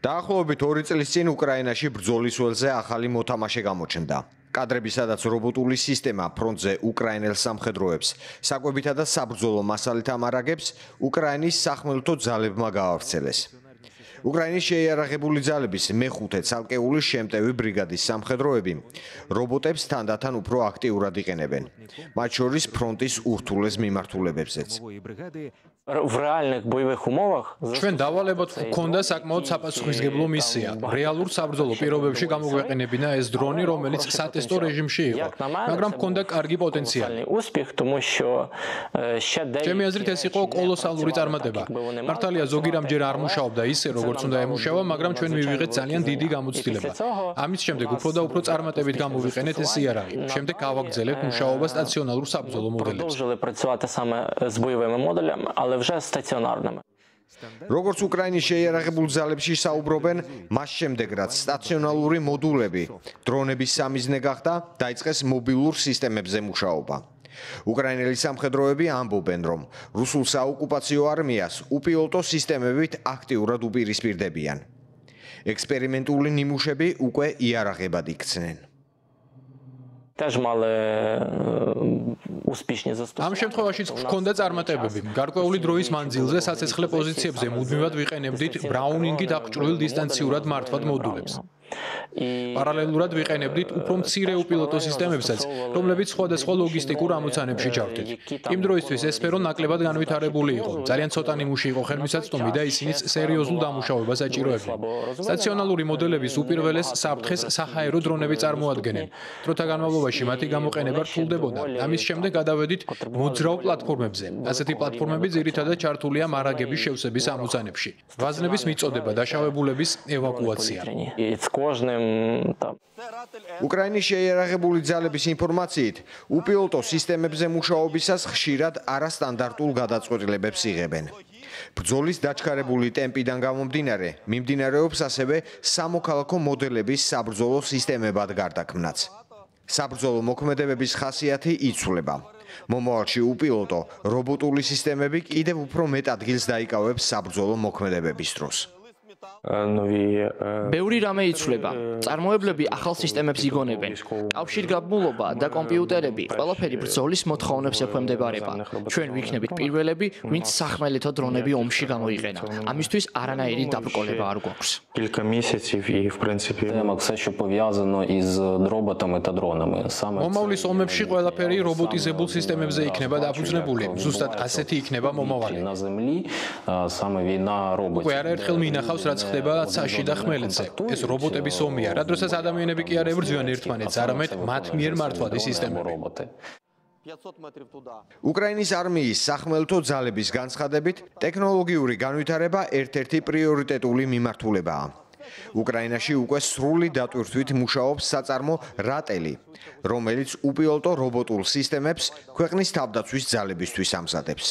დაახლოებით 2 წლის წინ უკრაინაში ბრძოლის ველზე ახალი მოთამაშე გამოჩნდა. კადრები, სადაც რობოტული სისტემა ფრონტზე უკრაინელ სამხედროებს საკვებითა და საბრძოლო მასალით ამარაგებს, უკრაინის სახმელეთო ძალებმა გაავრცელეს. უკრაინის შეიარაღებული ძალების მეხუთე ცალკეული შემტევი ბრიგადის სამხედროები რობოტებს თანდათან უფრო აქტიურად იყენებენ, მათ შორის ფრონტის ურთულეს მიმართულებებზეც. ჩვენ დავალებად გვქონდა საკმაოდ საპასუხისმგებლო მისია. რეალურ საბრძოლო პირობებში გამოგვეყენებინა ეს დრონი, რომელიც სატესტო რეჟიმში იყო, მაგრამ ჰქონდა კარგი პოტენციალი. ჩემი აზრით ეს იყო კოლოსალური წარმატება. მართალია ზოგი რამჯერ არ მუშაობდა ისე, როგორც უნდა ემუშავა, მაგრამ ჩვენ მივიღეთ ძალიან დიდი გამოცდილება. ამის შემდეგ უფრო და უფრო წარმატებით გამოვიყენეთ ეს იარაღი. შემდეგ გავაგრძელებთ მუშაობა სტაციონარულ საბრძოლო მოდელებზე. როგორც უკრაინის შეიარაღებულ ძალებში საუბრობენ, მას შემდეგ რაც სტაციონალური მოდულები დრონების სამიზნე გახდა, დაიწყეს მობილურ სისტემებზე მუშაობა. უკრაინელი სამხედროები ამბობენ, რომ რუსულ საოკუპაციო არმიას უპილოტო სისტემებით აქტიურად უპირისპირდებიან. ექსპერიმენტული ნიმუშები უკვე იარაღებად იქცნენ. ამ შემთხვევაშიც გვქონდა წარმატებები. გარკვეული დროის მანძილზე საცეცხლე პოზიციებზე მუდმივად ვიყენებდით ბრაუნინგით აღჭურვილ დისტანციურად მართვად მოდულებს. პარალელურად ვიყენებდით უფრო მცირე უპილოტო სისტემებსაც, რომლებიც სხვადასხვა ლოგისტიკურ ამოცანებში ჩავდით. იმ დროისთვის ეს სფერო ნაკლებად განვითარებული იყო. ძალიან ცოტა ნიმუში იყო ხელმისაწვდომი და ისინიც სერიოზულ დამუშავებას აჭიროებდნენ. სტაციონალური მოდელების უპირველეს საფრთხეს საჰაერო დრონები წარმოადგენენ. დროთა განმავლობაში მათი გამოყენება რთულდებოდა. ამის შემდეგ გადავედით მოძრავ პლატფორმებზე. ასეთი პლატფორმები ძირითადად ჩართულია მარაგების შევსების ამოცანებში. ვაზნების მიწოდება, დაშავებულების ევაკუაცია. უკრაინის შეიარაღებული ძალების ინფორმაციით, უპილოტო სისტემებზე მუშაობისას ხშირად არასტანდარტულ გადაწყვეტილებებს იღებენ. ბრძოლის დაჩქარებული ტემპიდან გამომდინარე, მიმდინარეობს ასევე სამოქალაქო მოდელების საბრძოლო სისტემებად გარდაქმნაც. საბრძოლო მოქმედებების ხასიათი იცვლება. მომავალში უპილოტო რობოტული სისტემები კიდევ უფრო მეტ ადგილს დაიკავებს საბრძოლო მოქმედებების დროს. ბევრი რამე იცვლება. წარმოებლები ახალ სისტემებს იგონებენ. კავშირგაბმულობა და კომპიუტერები ყველაფერი ბრძოლის მოთხოვნებს ექვემდებარება. ჩვენ ვიქნებით პირველები, ვინც სახმელეთო დრონები ომში გამოიყენა. ამისთვის არანაირი დაბრკოლება არ გვაქვს. მომავლის ომებში ყველაფერი რობოტიზებულ სისტემებზე იქნება დაფუძნებული. ზუსტად ასეთი იქნება მომავალი. უკვე არაერთხელ მინახავს რაც ხდება ცაში და ხმელეთზე. ეს რობოტების ომია, რა დროსაც ადამიანები კი არ ებრძვიან ერთმანეთს, არამედ მათ მიერ მართვადი სისტემები. უკრაინის არმიის სახმელეთო ძალების განცხადებით, ტექნოლოგიური განვითარება ერთ-ერთი პრიორიტეტული მიმართულებაა. უკრაინაში უკვე სრული დატვირთვით მუშაობს საწარმო რატელი, რომელიც უპილოტო რობოტულ სისტემებს ქვეყნის თავდაცვის ძალებისთვის ამზადებს.